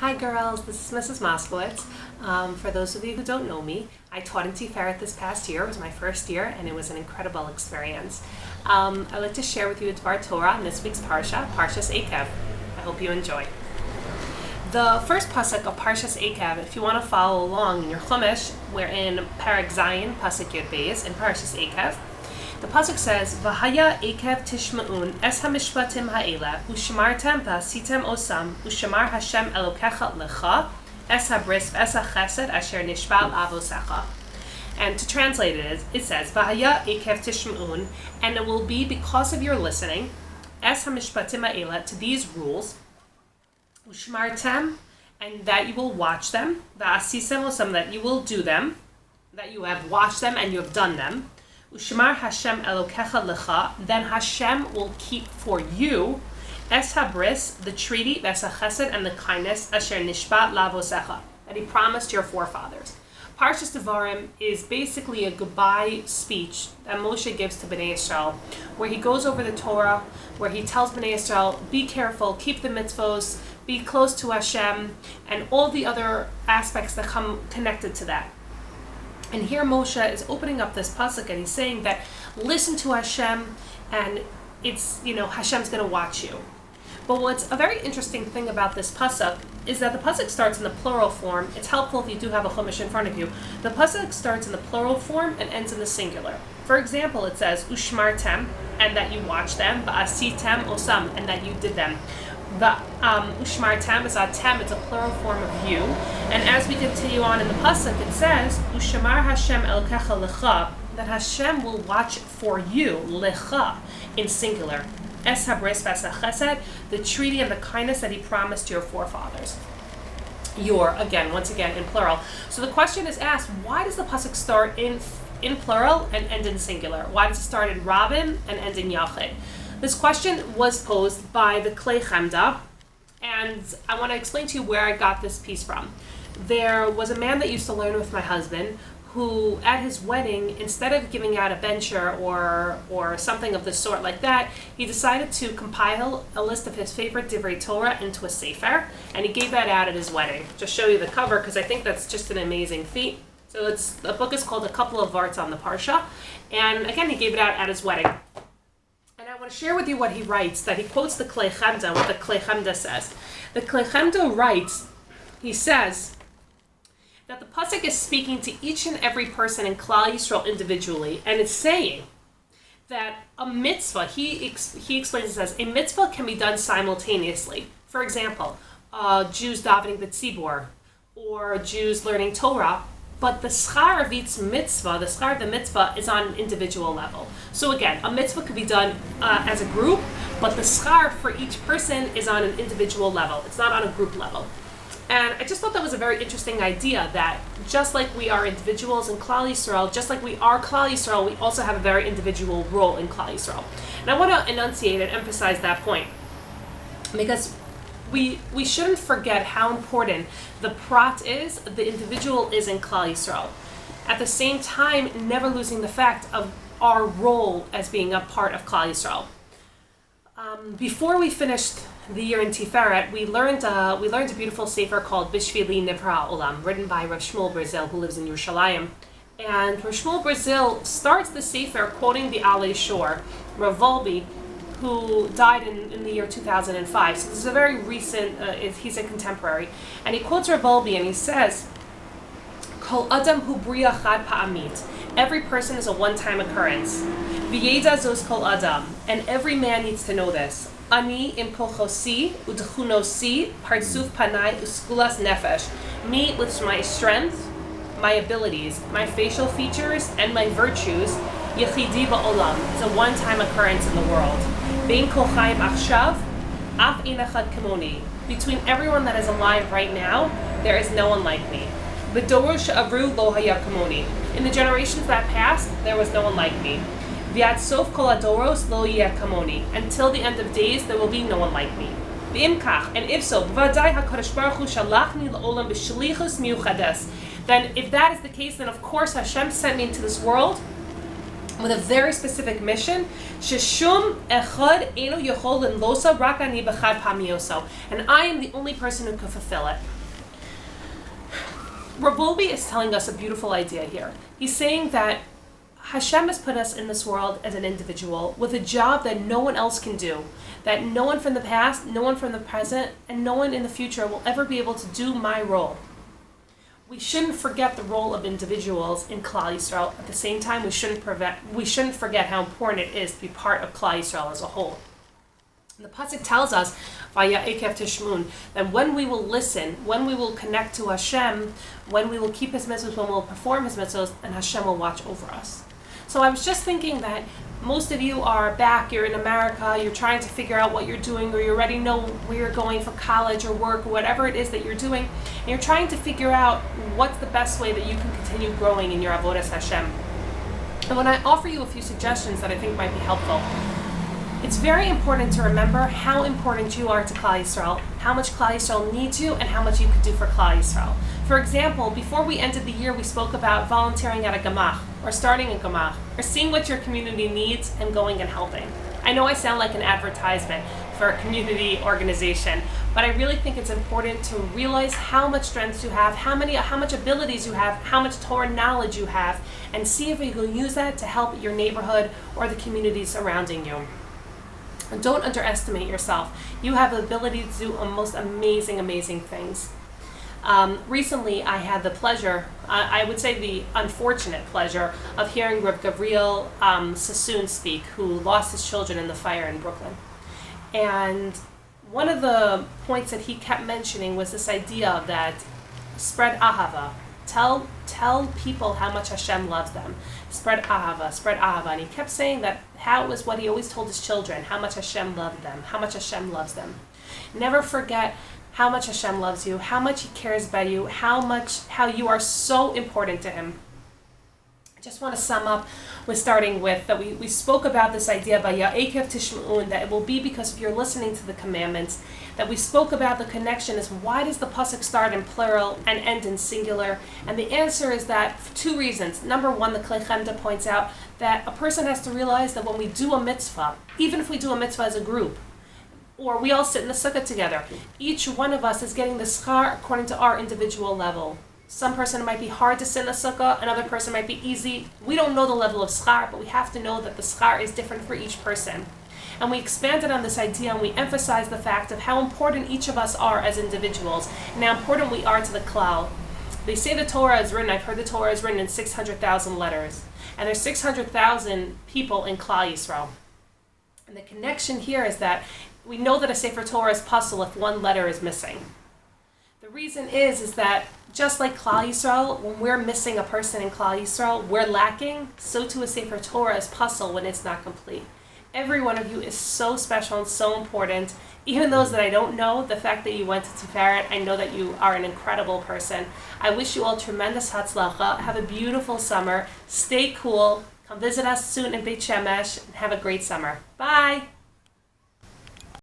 Hi girls, this is Mrs. Moskovitz. For those of you who don't know me, I taught in Tzipporah this past year. It was my first year and it was an incredible experience. I'd like to share with you Dvar Torah in this week's Parshat, Parshat Ekev. I hope you enjoy. The first pasuk of Parshat Ekev, if you want to follow along in your Chumash, we're in Parak Zayin, pasuk Yud Beis, in Parshat Ekev. The pasuk says, "V'haya Ekev tishma'un es hamishpatim ha'ela u'shmartem v'asitem osam u'shamar Hashem Elokecha lecha es habris v'es hachesed asher nishbal avosecha." And to translate it says, "V'haya Ekev tishma'un," and it will be because of your listening, es hamishpatim ha'ela, to these rules, u'shmartem, and that you will watch them, v'asitem osam, that you will do them, that you have watched them and you have done them. Ushmar Hashem Elokecha lecha, then Hashem will keep for you es habris, the treaty, ves hachesed, and the kindness, asher nishbat lavosecha, that he promised your forefathers. Parshat Dvarim is basically a goodbye speech that Moshe gives to Bnei Yisrael, where he goes over the Torah, where he tells Bnei Yisrael, be careful, keep the mitzvos, be close to Hashem, and all the other aspects that come connected to that. And here Moshe is opening up this pasuk and he's saying that listen to Hashem, and it's, Hashem's going to watch you. But what's a very interesting thing about this pasuk is that the pasuk starts in the plural form. It's helpful if you do have a chumash in front of you. The pasuk starts in the plural form and ends in the singular. For example, it says ushmartem, and that you watch them, va'asitem osam, and that you did them. The ushmartem is atem, it's a plural form of you. And as we continue on in the pasuk, it says ushamar Hashem Elokecha lecha, that Hashem will watch for you, lecha, in singular. Es habris ves hachesed, the treaty and the kindness that he promised your forefathers. Once again in plural. So the question is asked, why does the pasuk start in plural and end in singular? Why does it start in Rabin and end in Yachid? This question was posed by the Klei Chemda, and I want to explain to you where I got this piece from. There was a man that used to learn with my husband who, at his wedding, instead of giving out a bencher or something of the sort like that, he decided to compile a list of his favorite Divrei Torah into a sefer, and he gave that out at his wedding. Just show you the cover, because I think that's just an amazing feat. So the book is called A Couple of Varts on the Parsha, and again, he gave it out at his wedding. And I want to share with you what he writes, that he quotes the Klei Chemda, what the Klei Chemda says. The Klei Chemda writes, he says, that the pasuk is speaking to each and every person in Klal Yisrael individually, and it's saying that a mitzvah, he explains it as, a mitzvah can be done simultaneously. For example, Jews davening the Tzipporah, or Jews learning Torah, but the schar of each mitzvah, the schar of the mitzvah, is on an individual level. So again, a mitzvah could be done as a group, but the schar for each person is on an individual level. It's not on a group level. And I just thought that was a very interesting idea, that just like we are individuals in Klal Yisrael, just like we are Klal Yisrael, we also have a very individual role in Klal Yisrael. And I want to enunciate and emphasize that point, because we shouldn't forget how important the prat is, the individual is in Klal Yisrael. At the same time, never losing the fact of our role as being a part of Klal Yisrael. Before we finished the year in Tiferet, we learned a beautiful sefer called Bishvili Nivra Olam, written by Rav Shmuel Brazil, who lives in Yerushalayim. And Rav Shmuel Brazil starts the sefer quoting the Alei Shor, Rav Volbe, who died in the year 2005. So this is a very recent, he's a contemporary. And he quotes Rav Volbe and he says, Kol Adam hu bria chad pa'amit. Every person is a one-time occurrence. V'yeda zos kol Adam. And every man needs to know this. Ani im kochosi udchunosi partsuf panai uskulas nefesh. Me with my strength, my abilities, my facial features, and my virtues, yechidi ba'olam. It's a one-time occurrence in the world. Bein kol chaim achshav, af ein echad kamoni. Between everyone that is alive right now, there is no one like me. V'doru she'avru lo haya kamoni. In the generations that passed, there was no one like me. V'ad sof kol adoros lo yeh kamoni. Until the end of days, there will be no one like me. V'imkach, and if so, v'vadai hakadosh baruch hu shalachni la'olam b'shlichus miuchades. Then, if that is the case, then of course Hashem sent me into this world with a very specific mission. Sheshum echad eno yochol limlosa rak ani b'chad pamioso. And I am the only person who can fulfill it. Rav Wolbe is telling us a beautiful idea here. He's saying that Hashem has put us in this world as an individual with a job that no one else can do, that no one from the past, no one from the present, and no one in the future will ever be able to do my role. We shouldn't forget the role of individuals in Klal Yisrael. At the same time, we shouldn't forget how important it is to be part of Klal Yisrael as a whole. And the Pasuk tells us, via Ekev Tishmun, that when we will listen, when we will connect to Hashem, when we will keep His mitzvahs, when we will perform His mitzvahs, and Hashem will watch over us. So I was just thinking that most of you are back, you're in America, you're trying to figure out what you're doing, or you already know where you're going for college or work or whatever it is that you're doing, and you're trying to figure out what's the best way that you can continue growing in your avodas Hashem. And when I offer you a few suggestions that I think might be helpful, it's very important to remember how important you are to Klal Yisrael, how much Klal Yisrael needs you, and how much you could do for Klal Yisrael. For example, before we ended the year, we spoke about volunteering at a gamach, or starting a gamach, or seeing what your community needs and going and helping. I know I sound like an advertisement for a community organization, but I really think it's important to realize how much strength you have, how much abilities you have, how much Torah knowledge you have, and see if you can use that to help your neighborhood or the communities surrounding you. And don't underestimate yourself. You have the ability to do most amazing things. Recently, I had the pleasure, I would say the unfortunate pleasure, of hearing Rav Gabriel Sassoon speak, who lost his children in the fire in Brooklyn. And one of the points that he kept mentioning was this idea that spread ahava. Tell people how much Hashem loves them. Spread ahava. And he kept saying that how it was what he always told his children, how much Hashem loved them, how much Hashem loves them. Never forget how much Hashem loves you, how much He cares about you, how you are so important to Him. I just want to sum up with starting with that we spoke about this idea by Ekev Tishmun, that it will be because if you're listening to the commandments, that we spoke about the connection is why does the pasuk start in plural and end in singular? And the answer is that for two reasons. Number one, the Klei Chemda points out that a person has to realize that when we do a mitzvah, even if we do a mitzvah as a group, or we all sit in the sukkah together, each one of us is getting the schar according to our individual level. Some person might be hard to sit in the sukkah, another person might be easy. We don't know the level of schar, but we have to know that the schar is different for each person. And we expanded on this idea and we emphasized the fact of how important each of us are as individuals and how important we are to the klal. They say the Torah is written, I've heard the Torah is written in 600,000 letters. And there's 600,000 people in Klal Yisrael. And the connection here is that we know that a Sefer Torah is puzzle if one letter is missing. The reason is that just like Klal Yisrael, when we're missing a person in Klal Yisrael, we're lacking, so too a Sefer Torah is puzzle when it's not complete. Every one of you is so special and so important. Even those that I don't know, the fact that you went to Tzipporah, I know that you are an incredible person. I wish you all tremendous hatzlacha. Have a beautiful summer. Stay cool. Come visit us soon in Beit Shemesh and have a great summer. Bye!